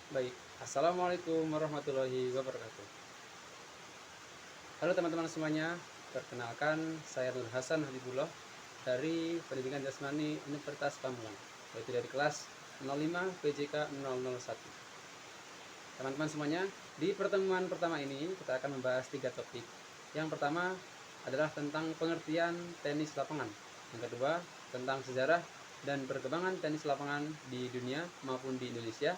Baik, Assalamualaikum warahmatullahi wabarakatuh. Halo teman-teman semuanya, perkenalkan saya Nur Hasan Habibullah dari Pendidikan Jasmani Universitas Pamulang, yaitu dari kelas 05 PJK 001. Teman-teman semuanya, di pertemuan pertama ini kita akan membahas 3 topik. Yang pertama adalah tentang pengertian tenis lapangan. Yang kedua, tentang sejarah dan perkembangan tenis lapangan di dunia maupun di Indonesia.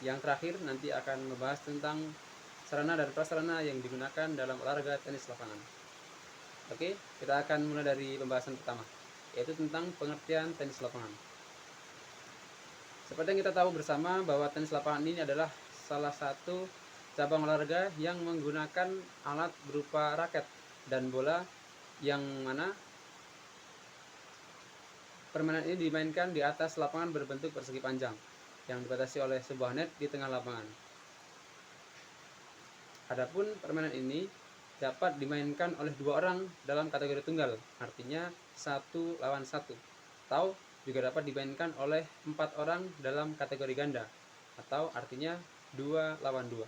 Yang terakhir nanti akan membahas tentang sarana dan prasarana yang digunakan dalam olahraga tenis lapangan. Oke, kita akan mulai dari pembahasan pertama, yaitu tentang pengertian tenis lapangan. Seperti yang kita tahu bersama bahwa tenis lapangan ini adalah salah satu cabang olahraga yang menggunakan alat berupa raket dan bola, yang mana permainan ini dimainkan di atas lapangan berbentuk persegi panjang yang dibatasi oleh sebuah net di tengah lapangan. Adapun permainan ini dapat dimainkan oleh 2 orang dalam kategori tunggal, artinya 1 lawan 1, atau juga dapat dimainkan oleh 4 orang dalam kategori ganda, atau artinya 2 lawan 2.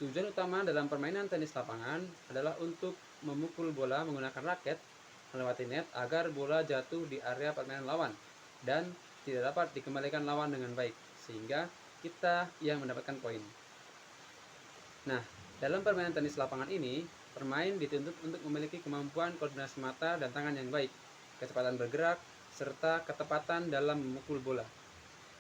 Tujuan utama dalam permainan tenis lapangan adalah untuk memukul bola menggunakan raket melewati net agar bola jatuh di area permainan lawan dan tidak dapat dikembalikan lawan dengan baik, sehingga kita yang mendapatkan poin. Nah, dalam permainan tenis lapangan ini, pemain dituntut untuk memiliki kemampuan koordinasi mata dan tangan yang baik, kecepatan bergerak, serta ketepatan dalam memukul bola.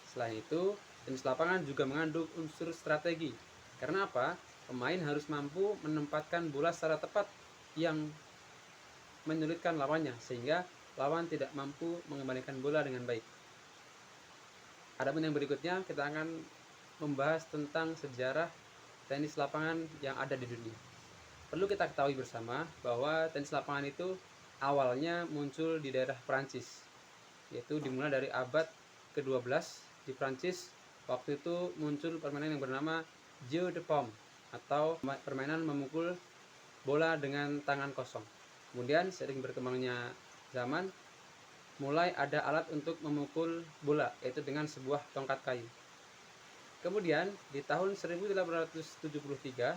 Selain itu, tenis lapangan juga mengandung unsur strategi. Karena apa? Pemain harus mampu menempatkan bola secara tepat yang menyulitkan lawannya, sehingga lawan tidak mampu mengembalikan bola dengan baik. Adapun yang berikutnya, kita akan membahas tentang sejarah tenis lapangan yang ada di dunia. Perlu kita ketahui bersama bahwa tenis lapangan itu awalnya muncul di daerah Prancis, yaitu dimulai dari abad ke-12 di Prancis. Waktu itu muncul permainan yang bernama jeu de paume, atau permainan memukul bola dengan tangan kosong. Kemudian seiring berkembangnya zaman, mulai ada alat untuk memukul bola, yaitu dengan sebuah tongkat kayu. Kemudian di tahun 1873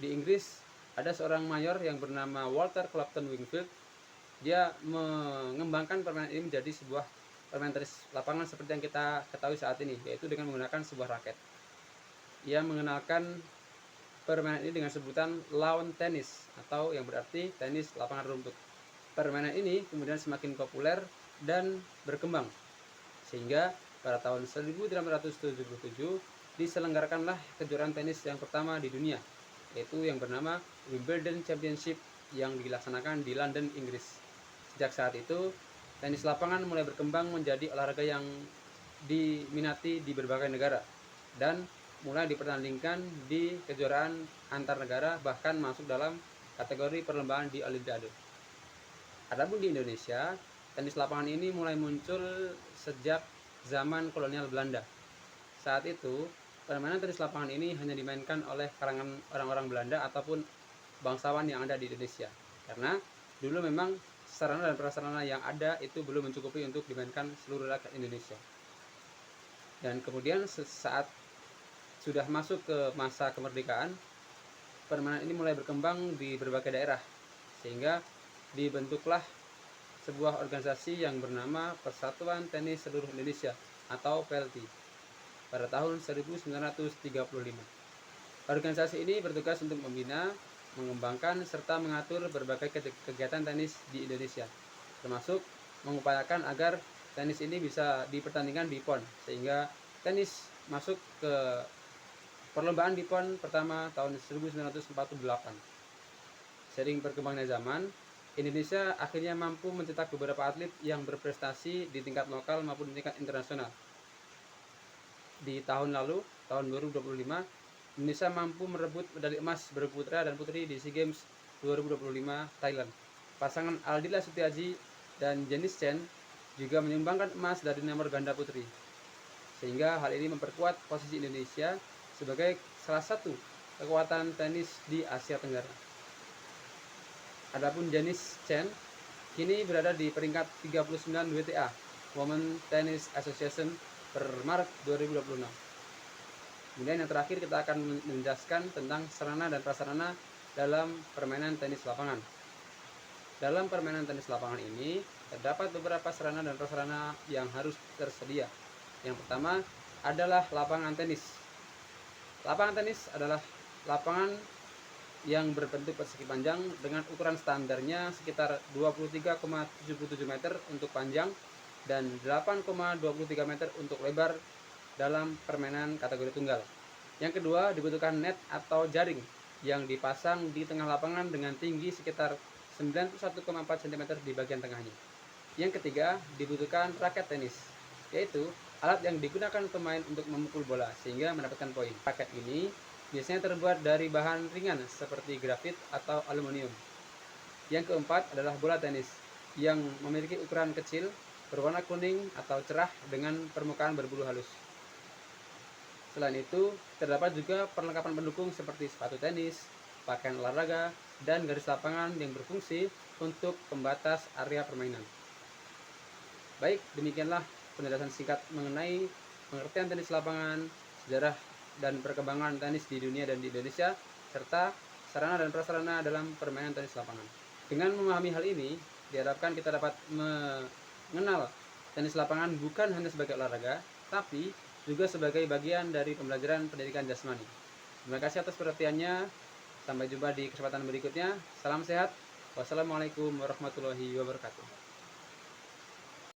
di Inggris ada seorang mayor yang bernama Walter Clopton Wingfield. Dia mengembangkan permainan ini menjadi sebuah permainan tenis lapangan seperti yang kita ketahui saat ini, yaitu dengan menggunakan sebuah raket. Ia mengenalkan permainan ini dengan sebutan lawn tennis, atau yang berarti tenis lapangan rumput. Permainan ini kemudian semakin populer dan berkembang, sehingga pada tahun 1877 diselenggarakanlah kejuaraan tenis yang pertama di dunia, yaitu yang bernama Wimbledon Championship, yang dilaksanakan di London, Inggris. Sejak saat itu, tenis lapangan mulai berkembang menjadi olahraga yang diminati di berbagai negara dan mulai dipertandingkan di kejuaraan antar negara, bahkan masuk dalam kategori perlombaan di Olimpiade. Adapun di Indonesia, tenis lapangan ini mulai muncul sejak zaman kolonial Belanda. Saat itu, permainan tenis lapangan ini hanya dimainkan oleh kalangan orang-orang Belanda ataupun bangsawan yang ada di Indonesia. Karena dulu memang sarana dan prasarana yang ada itu belum mencukupi untuk dimainkan seluruh rakyat Indonesia. Dan kemudian saat sudah masuk ke masa kemerdekaan, permainan ini mulai berkembang di berbagai daerah, sehingga dibentuklah sebuah organisasi yang bernama Persatuan Tenis Seluruh Indonesia atau PLT pada tahun 1935. Organisasi ini bertugas untuk membina, mengembangkan, serta mengatur berbagai kegiatan tenis di Indonesia, termasuk mengupayakan agar tenis ini bisa dipertandingkan di PON, sehingga tenis masuk ke perlombaan di PON pertama tahun 1948. Sering berkembangnya zaman, Indonesia akhirnya mampu mencetak beberapa atlet yang berprestasi di tingkat lokal maupun di tingkat internasional. Di tahun lalu, tahun 2025, Indonesia mampu merebut medali emas berputra dan putri di SEA Games 2025 Thailand. Pasangan Aldila Sutiaji dan Janice Chen juga menyumbangkan emas dari nomor ganda putri, sehingga hal ini memperkuat posisi Indonesia sebagai salah satu kekuatan tenis di Asia Tenggara. Adapun Janice Chen kini berada di peringkat 39 WTA, Women Tennis Association, per Maret 2026. Kemudian yang terakhir kita akan menjelaskan tentang sarana dan prasarana dalam permainan tenis lapangan. Dalam permainan tenis lapangan ini terdapat beberapa sarana dan prasarana yang harus tersedia. Yang pertama adalah lapangan tenis. Lapangan tenis adalah lapangan yang berbentuk persegi panjang dengan ukuran standarnya sekitar 23,77 meter untuk panjang dan 8,23 meter untuk lebar dalam permainan kategori tunggal. Yang kedua, dibutuhkan net atau jaring yang dipasang di tengah lapangan dengan tinggi sekitar 91,4 cm di bagian tengahnya. Yang ketiga, dibutuhkan raket tenis, yaitu alat yang digunakan pemain untuk memukul bola sehingga mendapatkan poin. Raket ini biasanya terbuat dari bahan ringan seperti grafit atau aluminium. Yang keempat adalah bola tenis yang memiliki ukuran kecil, berwarna kuning atau cerah dengan permukaan berbulu halus. Selain itu, terdapat juga perlengkapan pendukung seperti sepatu tenis, pakaian olahraga, dan garis lapangan yang berfungsi untuk pembatas area permainan. Baik, demikianlah penjelasan singkat mengenai pengertian tenis lapangan, sejarah dan perkembangan tenis di dunia dan di Indonesia, serta sarana dan prasarana dalam permainan tenis lapangan. Dengan memahami hal ini, diharapkan kita dapat mengenal tenis lapangan bukan hanya sebagai olahraga, tapi juga sebagai bagian dari pembelajaran pendidikan jasmani. Terima kasih atas perhatiannya. Sampai jumpa di kesempatan berikutnya. Salam sehat. Wassalamualaikum warahmatullahi wabarakatuh.